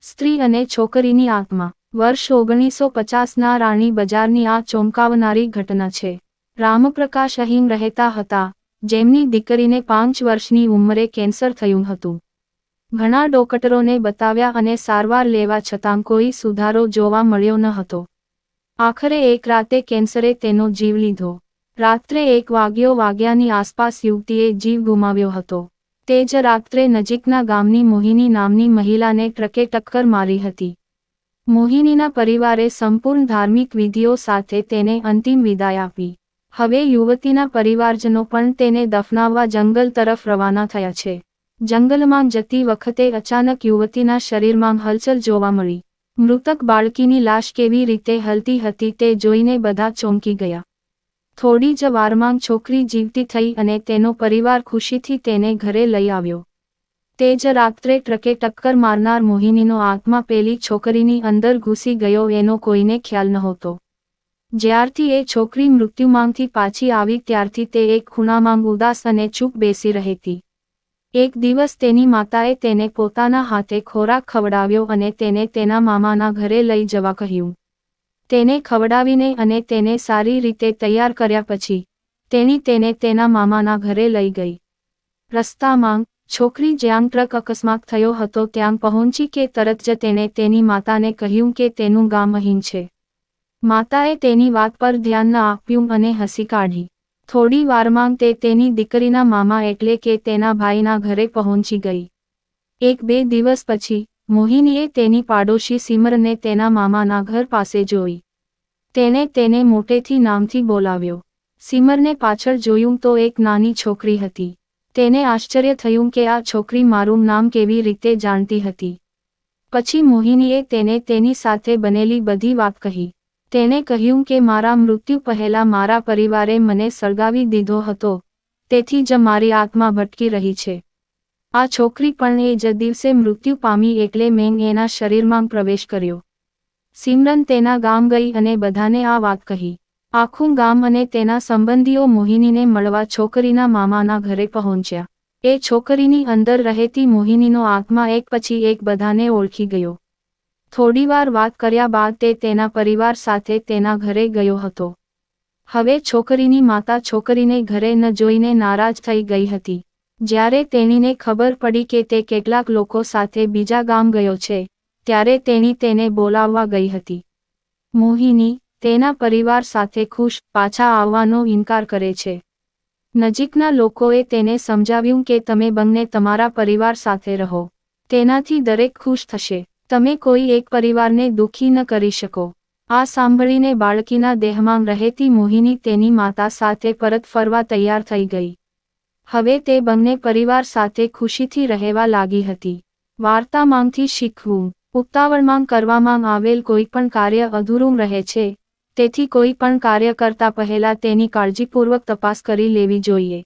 સ્ત્રી અને છોકરીની આત્મા. વર્ષ 1950ના રાણી બજારની આ ચોંકાવનારી ઘટના છે. રામપ્રકાશ અહીં રહેતા હતા, જેમની દીકરીને 5 વર્ષની ઉંમરે કેન્સર થયું હતું. ઘણા ડોક્ટરોને બતાવ્યા અને સારવાર લેવા છતાં કોઈ સુધારો જોવા મળ્યો ન હતો. આખરે એક રાતે કેન્સરે તેનો જીવ લીધો. રાત્રે 1 વાગ્યાની આસપાસ યુવતીએ જીવ ગુમાવ્યો હતો. તે જ રાત્રે નજીકના ગામની મોહિની નામની મહિલાને ટ્રકે ટક્કર મારી હતી. મોહિનીના પરિવારે સંપૂર્ણ ધાર્મિક વિધિઓ સાથે તેને અંતિમ વિદાય આપી. હવે યુવતીના પરિવારજનો પણ તેને દફનાવવા જંગલ તરફ રવાના થયા છે. જંગલમાં જતી વખતે અચાનક યુવતીના શરીરમાં હલચલ જોવા મળી. મૃતક બાળકીની લાશ કેવી રીતે હલતી હતી તે જોઈને બધા ચોંકી ગયા. થોડી જ વારમાં છોકરી જીવતી થઈ અને તેનો પરિવાર ખુશીથી તેને ઘરે લઈ આવ્યો. તે જ રાત્રે ટ્રકે ટક્કર મારનાર મોહિનીનો આત્મા પેલી છોકરીની અંદર ઘૂસી ગયો એનો કોઈને ખ્યાલ નહોતો. જ્યારથી એ છોકરી મૃત્યુમાંથી પાછી આવી ત્યારથી તે એક ખૂણામાં ઉદાસ અને ચૂપ બેસી રહેતી. એક દિવસ તેની માતાએ તેને પોતાના હાથે ખોરાક ખવડાવ્યો અને તેને તેના મામાના ઘરે લઈ જવા કહ્યું. તેને ખવડાવીને અને તેને સારી રીતે તૈયાર કર્યા પછી તેણી તેને તેના મામાના ઘરે લઈ ગઈ. રસ્તામાં છોકરી જ્યાં ટ્રક અકસ્માત થયો હતો ત્યાં પહોંચી કે તરત જ તેણે તેની માતાને કહ્યું કે તેનું ગામ અહીં છે. માતાએ તેની વાત પર ધ્યાન ન આપ્યું અને હસી કાઢી. થોડી વારમાં તે તેની દીકરીના મામા એટલે કે તેના ભાઈના ઘરે પહોંચી ગઈ. 1-2 દિવસ પછી મોહિનીએ તેની પાડોશી સિમરને તેના મામાના ઘર પાસે જોઈ. તેણે તેને મોટેથી નામથી બોલાવ્યો. સિમરને પાછળ જોયું તો એક નાની છોકરી હતી. તેને આશ્ચર્ય થયું કે આ છોકરી મારું નામ કેવી રીતે જાણતી હતી. પછી મોહિનીએ તેને તેની સાથે બનેલી બધી વાત કહી. તેણે કહ્યું કે મારા મૃત્યુ પહેલાં મારા પરિવારે મને સળગાવી દીધો હતો, તેથી જ મારી આત્મા ભટકી રહી છે. આ છોકરી પણ એ જ દિવસે મૃત્યુ પામી એટલે મેં એના શરીરમાં પ્રવેશ કર્યો. સિમરન તેના ગામ ગઈ અને બધાને આ વાત કહી. આખું ગામ અને તેના સંબંધીઓ મોહિનીને મળવા છોકરીના મામાના ઘરે પહોંચ્યા. એ છોકરીની અંદર રહેતી મોહિનીનો આત્મા એક પછી એક બધાને ઓળખી ગયો. થોડીવાર વાત કર્યા બાદ તે તેના પરિવાર સાથે તેના ઘરે ગયો હતો. હવે છોકરીની માતા છોકરીને ઘરે ન જોઈને નારાજ થઈ ગઈ હતી. જ્યારે તેણીને ખબર પડી કે તે કેટલાક લોકો સાથે બીજા ગામ ગયો છે, ત્યારે તેણી તેને બોલાવવા ગઈ હતી. મોહિની તેના પરિવાર સાથે ખુશ પાછા આવવાનો ઇનકાર કરે છે. નજીકના લોકોએ તેને સમજાવ્યું કે તમે બંને તમારા પરિવાર સાથે રહો. તેનાથી દરેક ખુશ થશે. તમે કોઈ એક પરિવારને દુઃખી ન કરી શકો. આ સાંભળીને બાળકીના દેહમાં રહેતી મોહિની તેની માતા સાથે પરત ફરવા તૈયાર થઈ ગઈ. હવે તે બંને પરિવાર સાથે ખુશીથી રહેવા લાગી હતી. વાર્તામાંથી શીખવું: ઉતાવળમાં કરવામાં આવેલ કોઈ પણ કાર્ય અધૂરું રહે છે, તેથી કોઈ પણ કાર્ય કરતા પહેલા તેની કાળજીપૂર્વક તપાસ કરી લેવી જોઈએ.